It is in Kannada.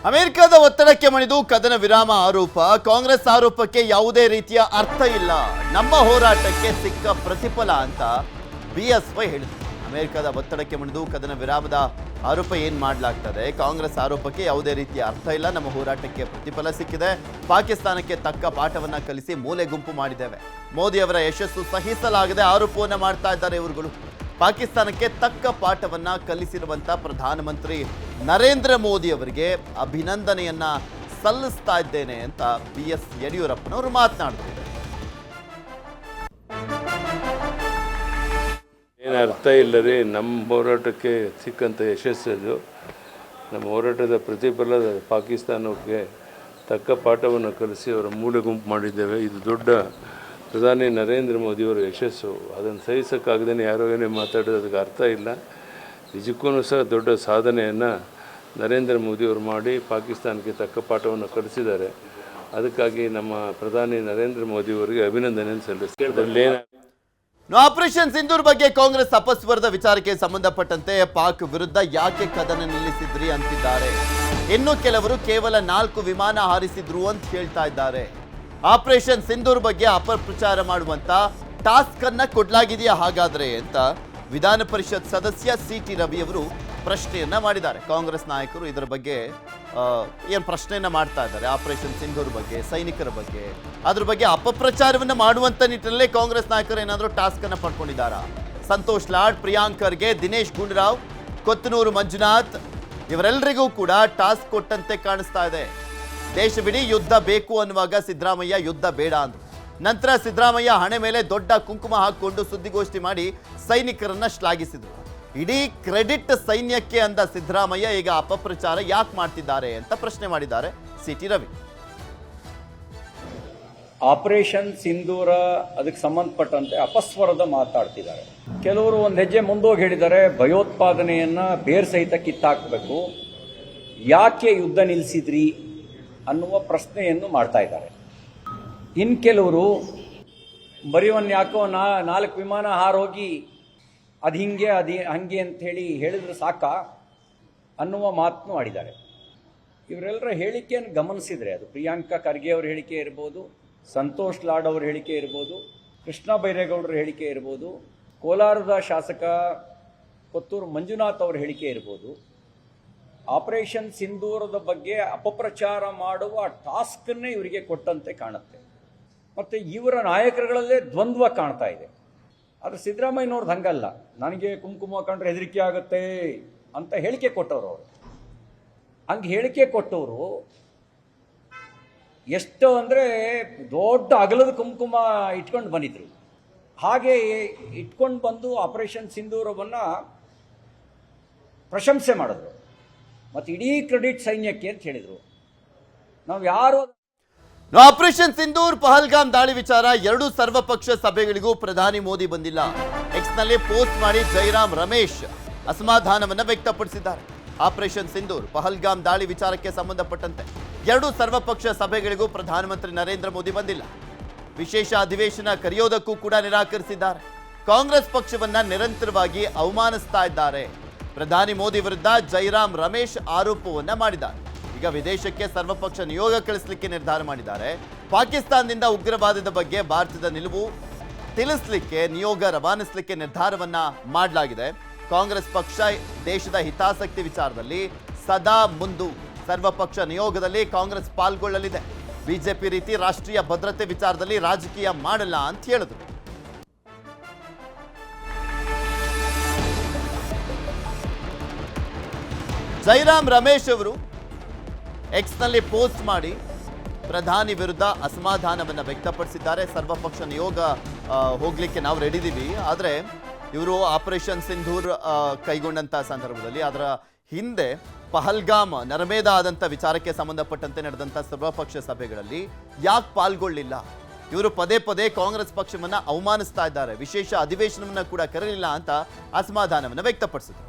ಅಮೆರಿಕದ ಒತ್ತಡಕ್ಕೆ ಮಣಿದು ಕದನ ವಿರಾಮ ಆರೋಪ. ಕಾಂಗ್ರೆಸ್ ಆರೋಪಕ್ಕೆ ಯಾವುದೇ ರೀತಿಯ ಅರ್ಥ ಇಲ್ಲ, ನಮ್ಮ ಹೋರಾಟಕ್ಕೆ ಸಿಕ್ಕ ಪ್ರತಿಫಲ ಅಂತ ಬಿಎಸ್ವೈ ಹೇಳಿದರು. ಅಮೆರಿಕದ ಒತ್ತಡಕ್ಕೆ ಮಣಿದು ಕದನ ವಿರಾಮದ ಆರೋಪ ಏನ್ ಮಾಡಲಾಗ್ತದೆ, ಕಾಂಗ್ರೆಸ್ ಆರೋಪಕ್ಕೆ ಯಾವುದೇ ರೀತಿಯ ಅರ್ಥ ಇಲ್ಲ, ನಮ್ಮ ಹೋರಾಟಕ್ಕೆ ಪ್ರತಿಫಲ ಸಿಕ್ಕಿದೆ, ಪಾಕಿಸ್ತಾನಕ್ಕೆ ತಕ್ಕ ಪಾಠವನ್ನ ಕಲಿಸಿ ಮೂಲೆ ಗುಂಪು ಮಾಡಿದ್ದೇವೆ. ಮೋದಿ ಅವರ ಯಶಸ್ಸು ಸಹಿಸಲಾಗದೆ ಆರೋಪವನ್ನ ಮಾಡ್ತಾ ಇದ್ದಾರೆ ಇವರುಗಳು. ಪಾಕಿಸ್ತಾನಕ್ಕೆ ತಕ್ಕ ಪಾಠವನ್ನ ಕಲಿಸಿರುವಂತ ಪ್ರಧಾನಮಂತ್ರಿ ನರೇಂದ್ರ ಮೋದಿ ಅವರಿಗೆ ಅಭಿನಂದನೆಯನ್ನ ಸಲ್ಲಿಸ್ತಾ ಇದ್ದೇನೆ ಅಂತ ಬಿಎಸ್ ಯಡಿಯೂರಪ್ಪನವರು ಮಾತನಾಡ್ತಿದ್ದಾರೆ. ಏನು ಅರ್ಥ ಇಲ್ಲರಿ, ನಮ್ಮ ಹೋರಾಟಕ್ಕೆ ಸಿಕ್ಕಂಥ ಯಶಸ್ಸು, ನಮ್ಮ ಹೋರಾಟದ ಪ್ರತಿಫಲ ಪಾಕಿಸ್ತಾನಕ್ಕೆ ತಕ್ಕ ಪಾಠವನ್ನು ಕಲಿಸಿ ಅವರ ಮೂಲೆ ಗುಂಪು ಮಾಡಿದ್ದೇವೆ. ಇದು ದೊಡ್ಡ ಪ್ರಧಾನಿ ನರೇಂದ್ರ ಮೋದಿಯವರ ಯಶಸ್ಸು. ಅದನ್ನು ಸಹಿಸೋಕ್ಕಾಗದೇ ಯಾರೋ ಏನೇ ಮಾತಾಡೋದಕ್ಕೆ ಅರ್ಥ ಇಲ್ಲ. ನಿಜಕ್ಕೂ ಸಹ ದೊಡ್ಡ ಸಾಧನೆಯನ್ನು ನರೇಂದ್ರ ಮೋದಿಯವರು ಮಾಡಿ ಪಾಕಿಸ್ತಾನಕ್ಕೆ ತಕ್ಕ ಪಾಠವನ್ನು ಕಲಿಸಿದ್ದಾರೆ. ಅದಕ್ಕಾಗಿ ನಮ್ಮ ಪ್ರಧಾನಿ ನರೇಂದ್ರ ಮೋದಿಯವರಿಗೆ ಅಭಿನಂದನೆಯನ್ನು ಸಲ್ಲಿಸ್ತಾರೆ. ಆಪರೇಷನ್ ಸಿಂಧೂರ್ ಬಗ್ಗೆ ಕಾಂಗ್ರೆಸ್ ಅಪಸ್ವರದ ವಿಚಾರಕ್ಕೆ ಸಂಬಂಧಪಟ್ಟಂತೆ ಪಾಕ್ ವಿರುದ್ಧ ಯಾಕೆ ಕದನ ನಿಲ್ಲಿಸಿದ್ರಿ ಅಂತಿದ್ದಾರೆ. ಇನ್ನು ಕೆಲವರು ಕೇವಲ 4 ವಿಮಾನ ಹಾರಿಸಿದ್ರು ಅಂತ ಹೇಳ್ತಾ ಇದ್ದಾರೆ. ಆಪರೇಷನ್ ಸಿಂಧೂರ್ ಬಗ್ಗೆ ಅಪಪ್ರಚಾರ ಮಾಡುವಂತ ಟಾಸ್ಕ್ ಅನ್ನ ಕೊಡ್ಲಾಗಿದೆಯಾ ಹಾಗಾದ್ರೆ ಅಂತ ವಿಧಾನ ಪರಿಷತ್ ಸದಸ್ಯ ಸಿಟಿ ರವಿ ಅವರು ಪ್ರಶ್ನೆಯನ್ನ ಮಾಡಿದ್ದಾರೆ. ಕಾಂಗ್ರೆಸ್ ನಾಯಕರು ಇದರ ಬಗ್ಗೆ ಏನು ಪ್ರಶ್ನೆಯನ್ನ ಮಾಡ್ತಾ ಇದ್ದಾರೆ. ಆಪರೇಷನ್ ಸಿಂಧೂರ್ ಬಗ್ಗೆ, ಸೈನಿಕರ ಬಗ್ಗೆ, ಅದ್ರ ಬಗ್ಗೆ ಅಪಪ್ರಚಾರವನ್ನ ಮಾಡುವಂತ ನಿಟ್ಟಿನಲ್ಲೇ ಕಾಂಗ್ರೆಸ್ ನಾಯಕರು ಏನಾದರೂ ಟಾಸ್ಕ್ ಅನ್ನ ಪಡ್ಕೊಂಡಿದ್ದಾರಾ? ಸಂತೋಷ್ ಲಾಡ್, ಪ್ರಿಯಾಂಕ್ ಖರ್ಗೆ, ದಿನೇಶ್ ಗುಂಡೂರಾವ್, ಕೊತ್ತನೂರು ಮಂಜುನಾಥ್ ಇವರೆಲ್ಲರಿಗೂ ಕೂಡ ಟಾಸ್ಕ್ ಕೊಟ್ಟಂತೆ ಕಾಣಿಸ್ತಾ ಇದೆ. ದೇಶವಿಡೀ ಯುದ್ಧ ಬೇಕು ಅನ್ನುವಾಗ ಸಿದ್ದರಾಮಯ್ಯ ಯುದ್ಧ ಬೇಡ ಅಂದ್ರು. ನಂತರ ಸಿದ್ದರಾಮಯ್ಯ ಹಣೆ ಮೇಲೆ ದೊಡ್ಡ ಕುಂಕುಮ ಹಾಕಿಕೊಂಡು ಸುದ್ದಿಗೋಷ್ಠಿ ಮಾಡಿ ಸೈನಿಕರನ್ನ ಶ್ಲಾಘಿಸಿದ್ರು. ಇಡೀ ಕ್ರೆಡಿಟ್ ಸೈನ್ಯಕ್ಕೆ ಅಂದ ಸಿದ್ದರಾಮಯ್ಯ ಈಗ ಅಪಪ್ರಚಾರ ಯಾಕೆ ಮಾಡ್ತಿದ್ದಾರೆ ಅಂತ ಪ್ರಶ್ನೆ ಮಾಡಿದ್ದಾರೆ ಸಿಟಿ ರವಿ. ಆಪರೇಷನ್ ಸಿಂಧೂರ ಅದಕ್ಕೆ ಸಂಬಂಧಪಟ್ಟಂತೆ ಅಪಸ್ವರದ ಮಾತಾಡ್ತಿದ್ದಾರೆ. ಕೆಲವರು ಒಂದು ಹೆಜ್ಜೆ ಮುಂದೋಗಿ ಹೇಳಿದ್ದಾರೆ, ಭಯೋತ್ಪಾದನೆಯನ್ನ ಬೇರ್ ಸಹಿತ ಕಿತ್ತಾಕಬೇಕು, ಯಾಕೆ ಯುದ್ಧ ನಿಲ್ಲಿಸಿದ್ರಿ ಅನ್ನುವ ಪ್ರಶ್ನೆಯನ್ನು ಮಾಡ್ತಾ ಇದ್ದಾರೆ. ಇನ್ನು ಕೆಲವರು ಬರೀವನ್ ಯಾಕೋ 4 ವಿಮಾನ ಹಾರೋಗಿ ಅದು ಹಿಂಗೆ ಹಂಗೆ ಅಂತ ಹೇಳಿದ್ರೆ ಸಾಕ ಅನ್ನುವ ಮಾತನ್ನು ಆಡಿದ್ದಾರೆ. ಇವರೆಲ್ಲರ ಹೇಳಿಕೆಯನ್ನು ಗಮನಿಸಿದರೆ ಅದು ಪ್ರಿಯಾಂಕಾ ಖರ್ಗೆ ಅವರ ಹೇಳಿಕೆ ಇರ್ಬೋದು, ಸಂತೋಷ್ ಲಾಡ್ ಅವರ ಹೇಳಿಕೆ ಇರ್ಬೋದು, ಕೃಷ್ಣ ಬೈರೇಗೌಡರ ಹೇಳಿಕೆ ಇರ್ಬೋದು, ಕೋಲಾರದ ಶಾಸಕ ಕೊತ್ತೂರು ಮಂಜುನಾಥ್ ಅವರ ಹೇಳಿಕೆ ಇರ್ಬೋದು, ಆಪರೇಷನ್ ಸಿಂಧೂರದ ಬಗ್ಗೆ ಅಪಪ್ರಚಾರ ಮಾಡುವ ಟಾಸ್ಕನ್ನೇ ಇವರಿಗೆ ಕೊಟ್ಟಂತೆ ಕಾಣುತ್ತೆ. ಮತ್ತು ಇವರ ನಾಯಕರುಗಳಲ್ಲೇ ದ್ವಂದ್ವ ಕಾಣ್ತಾ ಇದೆ. ಆದರೆ ಸಿದ್ದರಾಮಯ್ಯನವ್ರದ್ದು ಹಂಗಲ್ಲ, ನನಗೆ ಕುಂಕುಮ ಕಂಡ್ರೆ ಹೆದರಿಕೆ ಆಗುತ್ತೆ ಅಂತ ಹೇಳಿಕೆ ಕೊಟ್ಟವರು. ಅವರು ಹಂಗೆ ಹೇಳಿಕೆ ಕೊಟ್ಟವರು ಎಷ್ಟು ಅಂದರೆ ದೊಡ್ಡ ಅಗಲದ ಕುಂಕುಮ ಇಟ್ಕೊಂಡು ಬಂದಿದ್ರು. ಹಾಗೆ ಇಟ್ಕೊಂಡು ಬಂದು ಆಪರೇಷನ್ ಸಿಂಧೂರವನ್ನು ಪ್ರಶಂಸೆ ಮಾಡಿದ್ರು ಮತ್ತು ಇಡೀ ಕ್ರೆಡಿಟ್ ಸೈನ್ಯಕ್ಕೆ ಅಂತ ಹೇಳಿದರು. ನಾವು ಯಾರು ಆಪರೇಷನ್ ಸಿಂಧೂರ್, ಪಹಲ್ಗಾಮ್ ದಾಳಿ ವಿಚಾರ ಎರಡೂ ಸರ್ವಪಕ್ಷ ಸಭೆಗಳಿಗೂ ಪ್ರಧಾನಿ ಮೋದಿ ಬಂದಿಲ್ಲ. ಎಕ್ಸ್ ನಲ್ಲಿ ಪೋಸ್ಟ್ ಮಾಡಿ ಜೈರಾಮ್ ರಮೇಶ್ ಅಸಮಾಧಾನವನ್ನ ವ್ಯಕ್ತಪಡಿಸಿದ್ದಾರೆ. ಆಪರೇಷನ್ ಸಿಂಧೂರ್, ಪಹಲ್ಗಾಮ್ ದಾಳಿ ವಿಚಾರಕ್ಕೆ ಸಂಬಂಧಪಟ್ಟಂತೆ ಎರಡೂ ಸರ್ವಪಕ್ಷ ಸಭೆಗಳಿಗೂ ಪ್ರಧಾನಮಂತ್ರಿ ನರೇಂದ್ರ ಮೋದಿ ಬಂದಿಲ್ಲ. ವಿಶೇಷ ಅಧಿವೇಶನ ಕರೆಯೋದಕ್ಕೂ ಕೂಡ ನಿರಾಕರಿಸಿದ್ದಾರೆ. ಕಾಂಗ್ರೆಸ್ ಪಕ್ಷವನ್ನ ನಿರಂತರವಾಗಿ ಅವಮಾನಿಸ್ತಾ ಇದ್ದಾರೆ. ಪ್ರಧಾನಿ ಮೋದಿ ವಿರುದ್ಧ ಜೈರಾಮ್ ರಮೇಶ್ ಆರೋಪವನ್ನ ಮಾಡಿದ್ದಾರೆ. ಈಗ ವಿದೇಶಕ್ಕೆ ಸರ್ವಪಕ್ಷ ನಿಯೋಗ ಕಳಿಸಲಿಕ್ಕೆ ನಿರ್ಧಾರ ಮಾಡಿದ್ದಾರೆ. ಪಾಕಿಸ್ತಾನದಿಂದ ಉಗ್ರವಾದದ ಬಗ್ಗೆ ಭಾರತದ ನಿಲುವು ತಿಳಿಸಲಿಕ್ಕೆ ನಿಯೋಗ ರವಾನಿಸಲಿಕ್ಕೆ ನಿರ್ಧಾರವನ್ನ ಮಾಡಲಾಗಿದೆ. ಕಾಂಗ್ರೆಸ್ ಪಕ್ಷ ದೇಶದ ಹಿತಾಸಕ್ತಿ ವಿಚಾರದಲ್ಲಿ ಸದಾ ಮುಂದು. ಸರ್ವಪಕ್ಷ ನಿಯೋಗದಲ್ಲಿ ಕಾಂಗ್ರೆಸ್ ಪಾಲ್ಗೊಳ್ಳಲಿದೆ. ಬಿಜೆಪಿ ರೀತಿ ರಾಷ್ಟ್ರೀಯ ಭದ್ರತೆ ವಿಚಾರದಲ್ಲಿ ರಾಜಕೀಯ ಮಾಡಲ್ಲ ಅಂತ ಹೇಳಿದ್ರು. ಜೈರಾಮ್ ರಮೇಶ್ ಅವರು ಎಕ್ಸ್ ನಲ್ಲಿ ಪೋಸ್ಟ್ ಮಾಡಿ ಪ್ರಧಾನಿ ವಿರುದ್ಧ ಅಸಮಾಧಾನವನ್ನು ವ್ಯಕ್ತಪಡಿಸಿದ್ದಾರೆ. ಸರ್ವಪಕ್ಷ ನಿಯೋಗ ಹೋಗ್ಲಿಕ್ಕೆ ನಾವು ರೆಡಿ ಇದೀವಿ, ಆದರೆ ಇವರು ಆಪರೇಷನ್ ಸಿಂಧೂರ್ ಕೈಗೊಂಡಂತ ಸಂದರ್ಭದಲ್ಲಿ ಅದರ ಹಿಂದೆ ಪಹಲ್ಗಾಮ್ ನರಮೇಧ ಆದಂಥ ವಿಚಾರಕ್ಕೆ ಸಂಬಂಧಪಟ್ಟಂತೆ ನಡೆದಂಥ ಸರ್ವಪಕ್ಷ ಸಭೆಗಳಲ್ಲಿ ಯಾಕೆ ಪಾಲ್ಗೊಳ್ಳಿಲ್ಲ? ಇವರು ಪದೇ ಪದೇ ಕಾಂಗ್ರೆಸ್ ಪಕ್ಷವನ್ನ ಅವಮಾನಿಸ್ತಾ ಇದ್ದಾರೆ. ವಿಶೇಷ ಅಧಿವೇಶನವನ್ನ ಕೂಡ ಕರೆಯಲಿಲ್ಲ ಅಂತ ಅಸಮಾಧಾನವನ್ನು ವ್ಯಕ್ತಪಡಿಸಿದರು.